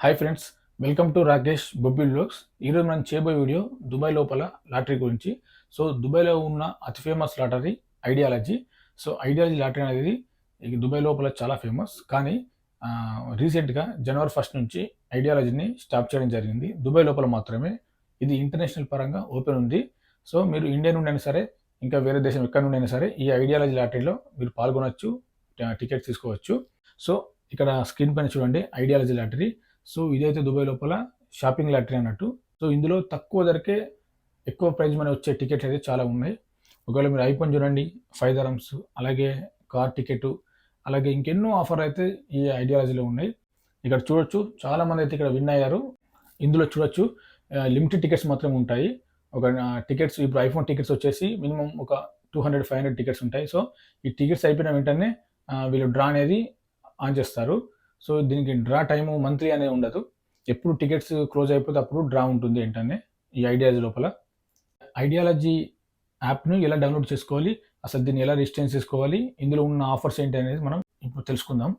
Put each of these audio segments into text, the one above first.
Hi friends, welcome to Rakesh Bobby vlogs. ఈరోజు మనం చేయబోయే వీడియో దుబాయ్ లోపల లాటరీ గురించి. సో దుబాయ్లో ఉన్న అతి famous lottery ideology. So ideology lottery అనేది ఈ దుబాయ్ లోపల చాలా ఫేమస్. కానీ రీసెంట్గా జనవరి 1 నుంచి ఐడియాలజీని స్టాప్ చేయడం జరిగింది. దుబాయ్ లోపల మాత్రమే. ఇది ఇంటర్నేషనల్ పరంగా ఓపెన్ ఉంది. సో మీరు ఇండియా నుండి అయినా సరే, ఇంకా వేరే దేశం ఎక్కడి నుండి అయినా సరే ఈ ఐడియాలజీ లాటరీలో మీరు పాల్గొనవచ్చు, టికెట్ తీసుకోవచ్చు. సో ఇక్కడ స్క్రీన్ పైన చూడండి ఐడియాలజీ లాటరీ. సో ఇదైతే దుబాయ్ లోపల షాపింగ్ లాటరీ అన్నట్టు. సో ఇందులో తక్కువ ధరకే ఎక్కువ ప్రైజ్ మనీ వచ్చే టికెట్స్ అయితే చాలా ఉన్నాయి. ఒకవేళ మీరు ఐఫోన్ చూడండి 5 dirhams, అలాగే కార్ టికెట్, అలాగే ఇంకెన్నో ఆఫర్ అయితే ఈ ఐడియాలజీలో ఉన్నాయి. ఇక్కడ చూడొచ్చు చాలామంది అయితే ఇక్కడ విన్ అయ్యారు. ఇందులో చూడొచ్చు లిమిటెడ్ టికెట్స్ మాత్రమే ఉంటాయి. ఒక టికెట్స్ ఇప్పుడు ఐఫోన్ టికెట్స్ వచ్చేసి మినిమం ఒక 200-500 టికెట్స్ ఉంటాయి. సో ఈ టికెట్స్ అయిపోయిన వెంటనే వీళ్ళు డ్రా అనేది ఆన్ చేస్తారు. సో దీనికి డ్రా టైము మంత్లీ అనేది ఉండదు. ఎప్పుడు టికెట్స్ క్లోజ్ అయిపోతే అప్పుడు డ్రా ఉంటుంది ఏంటనే ఈ ఐడియాలజీ లోపల. ఐడియాలజీ యాప్ను ఎలా డౌన్లోడ్ చేసుకోవాలి, అసలు దీన్ని ఎలా రిజిస్టర్ చేసుకోవాలి, ఇందులో ఉన్న ఆఫర్స్ ఏంటి అనేది మనం ఇప్పుడు తెలుసుకుందాం.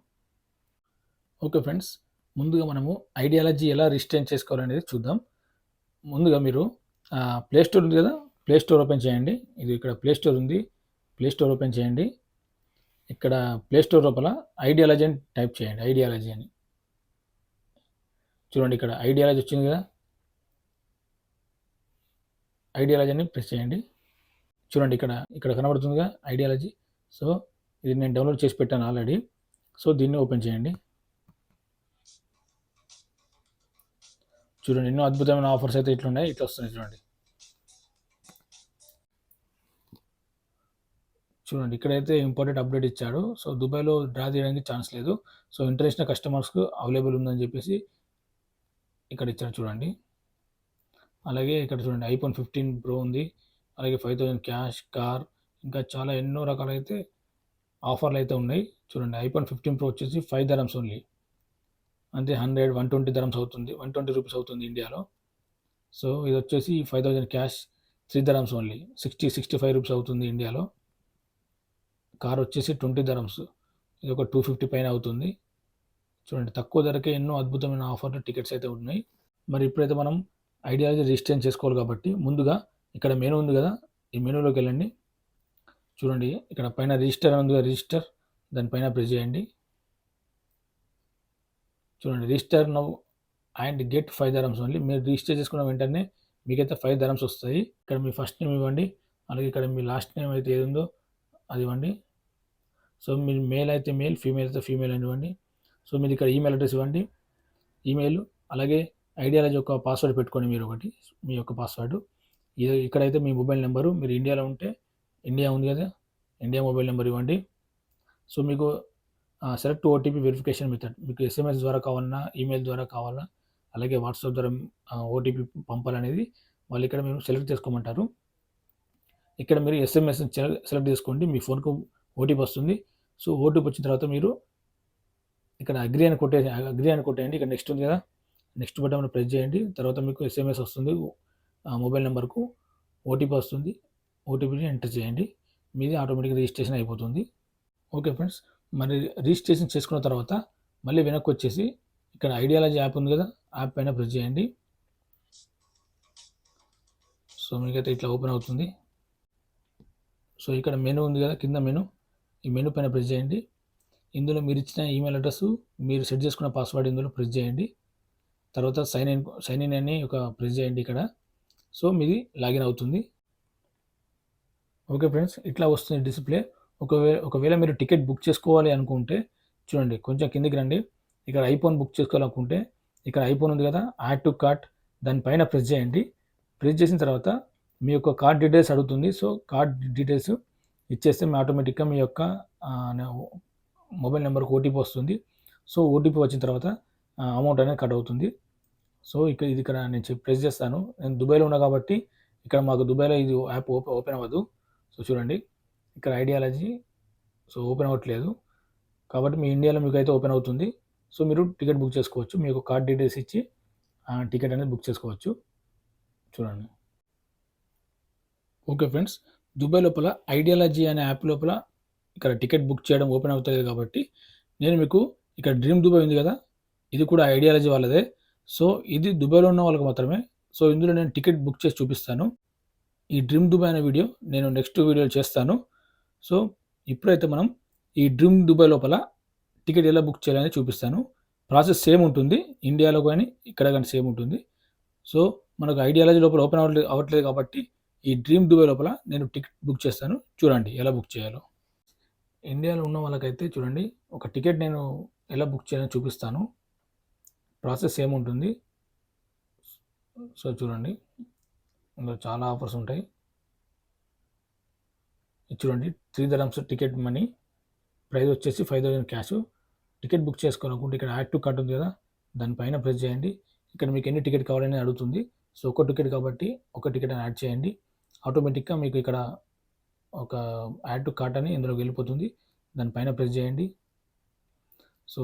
ఓకే ఫ్రెండ్స్, ముందుగా మనము ఐడియాలజీ ఎలా రిజిస్టర్ చేసుకోవాలనేది చూద్దాం. ముందుగా మీరు ప్లే స్టోర్ ఉంది కదా, ప్లే స్టోర్ ఓపెన్ చేయండి. ఇది ఇక్కడ ప్లే స్టోర్ ఉంది, ప్లే స్టోర్ ఓపెన్ చేయండి. ఇక్కడ ప్లే స్టోర్ లోపల ఐడియాలజీ అని టైప్ చేయండి. ఐడియాలజీ అని చూడండి, ఇక్కడ ఐడియాలజీ వచ్చింది కదా, ఐడియాలజీ అని ప్రెస్ చేయండి. చూడండి ఇక్కడ ఇక్కడ కనబడుతుందిగా ఐడియాలజీ. సో ఇది నేను డౌన్లోడ్ చేసి పెట్టాను ఆల్రెడీ. సో దీన్ని ఓపెన్ చేయండి. చూడండి ఎన్నో అద్భుతమైన ఆఫర్స్ అయితే ఇట్లున్నాయి, ఇట్లా వస్తున్నాయి చూడండి. చూడండి ఇక్కడైతే ఇంపార్టెంట్ అప్డేట్ ఇచ్చాడు. సో దుబాయ్లో డ్రా తీయడానికి ఛాన్స్ లేదు. సో ఇంటర్నేషనల్ కస్టమర్స్కు అవైలబుల్ ఉందని చెప్పేసి ఇక్కడ ఇచ్చాడు చూడండి. అలాగే ఇక్కడ చూడండి ఐఫోన్ 15 Pro ఉంది, అలాగే 5000 క్యాష్, కార్, ఇంకా చాలా ఎన్నో రకాలైతే ఆఫర్లు అయితే ఉన్నాయి. చూడండి ఐఫోన్ 15 Pro వచ్చేసి 5 dirhams ఓన్లీ, అంటే 120 dirhams అవుతుంది, 120 రూపీస్ అవుతుంది ఇండియాలో. సో ఇది వచ్చేసి 5000 క్యాష్ 3 dirhams ఓన్లీ, 65 రూపీస్ అవుతుంది ఇండియాలో. కార్ వచ్చేసి 20 dirhams, ఇది ఒక 250 పైన అవుతుంది. చూడండి తక్కువ ధరకే ఎన్నో అద్భుతమైన ఆఫర్లు టికెట్స్ అయితే ఉన్నాయి. మరి ఇప్పుడైతే మనం ఐడియాలజీ రిజిస్టర్ చేసుకోవాలి కాబట్టి ముందుగా ఇక్కడ మెనూ ఉంది కదా, ఈ మెనూలోకి వెళ్ళండి. చూడండి ఇక్కడ పైన రిజిస్టర్ అని ఉంది కదా, రిజిస్టర్ దానిపైన ప్రెస్ చేయండి. చూడండి register now and get 5 dirhams only. మీరు రిజిస్టర్ చేసుకున్న వెంటనే మీకైతే 5 dirhams వస్తాయి. ఇక్కడ మీ ఫస్ట్ నేమ్ ఇవ్వండి, అలాగే ఇక్కడ మీ లాస్ట్ నేమ్ అయితే ఏది ఉందో అది ఇవ్వండి. సో మీరు మేల్ అయితే మేల్, ఫీమేల్ అయితే ఫీమేల్ అని ఇవ్వండి. సో మీరు ఇక్కడ ఈమెయిల్ అడ్రస్ ఇవ్వండి, ఈమెయిల్, అలాగే ఐడియాలజీ యొక్క పాస్వర్డ్ పెట్టుకోండి మీరు ఒకటి, మీ యొక్క పాస్వర్డ్. ఇది ఇక్కడైతే మీ మొబైల్ నెంబరు, మీరు ఇండియాలో ఉంటే ఇండియా ఉంది కదా, ఇండియా మొబైల్ నెంబర్ ఇవ్వండి. సో మీకు సెలెక్ట్ ఓటీపీ వెరిఫికేషన్ మెథడ్, మీకు ఎస్ఎంఎస్ ద్వారా కావాలన్నా, ఈమెయిల్ ద్వారా కావాలా, అలాగే వాట్సాప్ ద్వారా ఓటీపీ పంపాలనేది వాళ్ళు ఇక్కడ మీరు సెలెక్ట్ చేసుకోమంటారు. ఇక్కడ మీరు ఎస్ఎంఎస్ సెలెక్ట్ చేసుకోండి, మీ ఫోన్కు ఓటీపీ వస్తుంది. సో ఓటీపీ వచ్చిన తర్వాత మీరు ఇక్కడ అగ్రీ అని కొట్టేయండి. ఇక్కడ నెక్స్ట్ ఉంది కదా, నెక్స్ట్ బటన్ ప్రెస్ చేయండి. తర్వాత మీకు ఎస్ఎంఎస్ వస్తుంది, మొబైల్ నెంబర్కు ఓటీపీ వస్తుంది. ఓటీపీని ఎంటర్ చేయండి, మీది ఆటోమేటిక్గా రిజిస్ట్రేషన్ అయిపోతుంది. ఓకే ఫ్రెండ్స్, మరి రిజిస్ట్రేషన్ చేసుకున్న తర్వాత మళ్ళీ వెనక్కి వచ్చేసి ఇక్కడ ఐడియాలజీ యాప్ ఉంది కదా, యాప్ పైన ప్రెస్ చేయండి. సో మీకైతే ఇట్లా ఓపెన్ అవుతుంది. సో ఇక్కడ మెనూ ఉంది కదా, కింద మెనూ, ఈ మెనూ పైన ప్రెస్ చేయండి. ఇందులో మీరు ఇచ్చిన ఈమెయిల్ అడ్రస్, మీరు సెట్ చేసుకున్న పాస్వర్డ్ ఇందులో ప్రెస్ చేయండి. తర్వాత సైన్ ఇన్ అని ఒక ప్రెస్ చేయండి ఇక్కడ. సో మీది లాగిన్ అవుతుంది. ఓకే ఫ్రెండ్స్, ఇట్లా వస్తుంది డిస్ప్లే. ఒకవేళ మీరు టికెట్ బుక్ చేసుకోవాలి అనుకుంటే చూడండి కొంచెం కిందికి రండి. ఇక్కడ ఐఫోన్ బుక్ చేసుకోవాలనుకుంటే ఇక్కడ ఐఫోన్ ఉంది కదా, యాడ్ టు కార్ట్, దానిపైన ప్రెస్ చేయండి. ప్రెస్ చేసిన తర్వాత మీ యొక్క కార్డ్ డీటెయిల్స్ అడుగుతుంది. సో కార్డ్ డీటెయిల్స్ ఇచ్చేస్తే మీ ఆటోమేటిక్గా మీ యొక్క మొబైల్ నెంబర్కి ఓటీపీ వస్తుంది. సో ఓటీపీ వచ్చిన తర్వాత అమౌంట్ అనేది కట్ అవుతుంది. సో ఇక్కడ నేను ప్రెస్ చేస్తాను. నేను దుబాయ్లో ఉన్నా కాబట్టి ఇక్కడ మాకు దుబాయ్లో ఇది యాప్ ఓపెన్ అవ్వదు. సో చూడండి ఇక్కడ ఐడియాలజీ సో ఓపెన్ అవ్వట్లేదు, కాబట్టి మీ ఇండియాలో మీకు అయితే ఓపెన్ అవుతుంది. సో మీరు టికెట్ బుక్ చేసుకోవచ్చు, మీ యొక్క కార్డ్ డీటెయిల్స్ ఇచ్చి టికెట్ అనేది బుక్ చేసుకోవచ్చు. చూడండి. ఓకే ఫ్రెండ్స్, దుబాయ్ లోపల ఐడియాలజీ అనే యాప్ లోపల ఇక్కడ టికెట్ బుక్ చేయడం ఓపెన్ అవుతుంది కాబట్టి నేను మీకు ఇక్కడ డ్రీమ్ దుబాయ్ ఉంది కదా, ఇది కూడా ఐడియాలజీ వాళ్ళదే. సో ఇది దుబాయ్‌లో ఉన్న వాళ్ళకి మాత్రమే. సో ఇందులో నేను టికెట్ బుక్ చేసి చూపిస్తాను. ఈ డ్రీమ్ దుబాయ్ అనే వీడియో నేను నెక్స్ట్ వీడియోలో చేస్తాను. సో ఇప్పుడైతే మనం ఈ డ్రీమ్ దుబాయ్ లోపల టికెట్ ఎలా బుక్ చేయాలని చూపిస్తాను. ప్రాసెస్ సేమ్ ఉంటుంది. ఇండియాలో గానీ, ఇక్కడ గానీ సేమ్ ఉంటుంది. సో మనకు ఐడియాలజీ లోపల ఓపెన్ అవ్వట్లేదు కాబట్టి ఈ డ్రీమ్ దుబాయ్ లోపల నేను టికెట్ బుక్ చేస్తాను. చూడండి ఎలా బుక్ చేయాలో. ఇండియాలో ఉన్న వాళ్ళకైతే చూడండి, ఒక టికెట్ నేను ఎలా బుక్ చేయాలని చూపిస్తాను. ప్రాసెస్ సేమ్ ఉంటుంది. సో చూడండి, ఇందులో చాలా ఆఫర్స్ ఉంటాయి. ఇది చూడండి, 3 dirhams టికెట్ మనీ, ప్రైస్ వచ్చేసి 5000 క్యాష్. టికెట్ బుక్ చేసుకోవాలనుకుంటే ఇక్కడ యాడ్ టు కార్ట్ ఉంది కదా, దానిపైన ప్రెస్ చేయండి. ఇక్కడ మీకు ఎన్ని టికెట్ కావాలని అడుగుతుంది. సో ఒక టికెట్ కాబట్టి ఒక టికెట్ అని యాడ్ చేయండి. ఆటోమేటిక్గా మీకు ఇక్కడ ఒక యాడ్ టు కార్ట్ అని ఇందులోకి వెళ్ళిపోతుంది. దానిపైన ప్రెస్ చేయండి. సో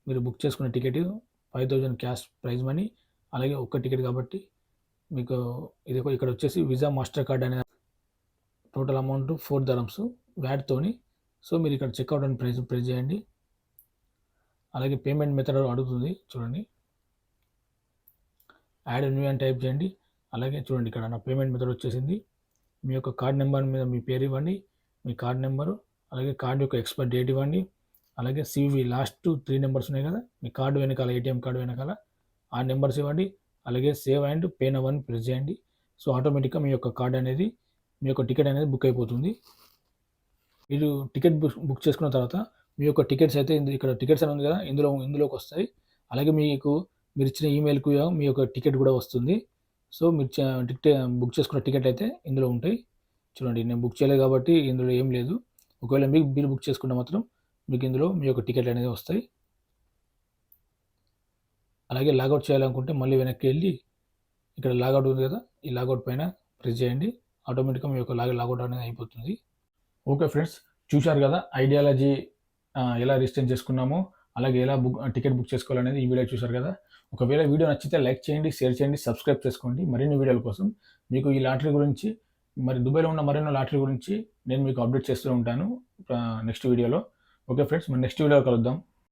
మీరు బుక్ చేసుకున్న టికెట్ 5000 క్యాష్ ప్రైజ్ మనీ, అలాగే ఒక్క టికెట్ కాబట్టి మీకు ఇది ఇక్కడ వచ్చేసి విజా మాస్టర్ కార్డ్ అనే టోటల్ అమౌంట్ 4 dirhams వ్యాట్తోని. సో మీరు ఇక్కడ చెక్అవుట్ అని ప్రెస్ చేయండి. అలాగే పేమెంట్ మెథడ్ అడుగుతుంది చూడండి, యాడ్ న్యూ అని టైప్ చేయండి. అలాగే చూడండి, ఇక్కడ నా పేమెంట్ మెథడ్ వచ్చేసింది. మీ యొక్క కార్డ్ నెంబర్ మీద మీ పేరు ఇవ్వండి, మీ కార్డ్ నెంబరు, అలాగే కార్డ్ యొక్క ఎక్స్పైర్ డేట్ ఇవ్వండి. అలాగే సివి లాస్ట్ 3 నెంబర్స్ ఉన్నాయి కదా మీ కార్డు వెనకాల, ఏటీఎం కార్డు వెనకాల ఆ నెంబర్స్ ఇవ్వండి. అలాగే సేవ్ అండ్ పే నౌ అని ప్రెస్ చేయండి. సో ఆటోమేటిక్గా మీ యొక్క కార్డ్ అనేది, మీ యొక్క టికెట్ అనేది బుక్ అయిపోతుంది. మీరు టికెట్ బుక్ చేసుకున్న తర్వాత మీ యొక్క టికెట్స్ అయితే ఇక్కడ టికెట్స్ అని ఉంది కదా, ఇందులోకి వస్తాయి. అలాగే మీరు ఇచ్చిన ఈమెయిల్కు మీ యొక్క టికెట్ కూడా వస్తుంది. సో మీరు బుక్ చేసుకున్న టికెట్ అయితే ఇందులో ఉంటాయి. చూడండి, నేను బుక్ చేయలేదు కాబట్టి ఇందులో ఏం లేదు. ఒకవేళ మీరు బుక్ చేసుకుంటే మాత్రం మీకు ఇందులో మీ యొక్క టికెట్ అనేది వస్తాయి. అలాగే లాగౌట్ చేయాలనుకుంటే మళ్ళీ వెనక్కి వెళ్ళి ఇక్కడ లాగౌట్ ఉంది కదా, ఈ లాగౌట్ పైన ప్రెస్ చేయండి. ఆటోమేటిక్గా మీ యొక్క లాగౌట్ అనేది అయిపోతుంది. ఓకే ఫ్రెండ్స్, చూశారు కదా ఐడియాలజీ ఎలా రిజిస్టర్ చేసుకున్నామో, అలాగే ఎలా టికెట్ బుక్ చేసుకోవాలనేది ఈ వీడియో చూశారు కదా. ఒకవేళ వీడియో నచ్చితే లైక్ చేయండి, షేర్ చేయండి, సబ్స్క్రైబ్ చేసుకోండి. మరిన్ని వీడియోల కోసం మీకు ఈ లాటరీ గురించి, మరి దుబాయ్లో ఉన్న మరెన్నో లాటరీ గురించి నేను మీకు అప్డేట్ చేస్తూ ఉంటాను నెక్స్ట్ వీడియోలో. ఓకే ఫ్రెండ్స్, మరి నెక్స్ట్ వీడియోలో కలుద్దాం.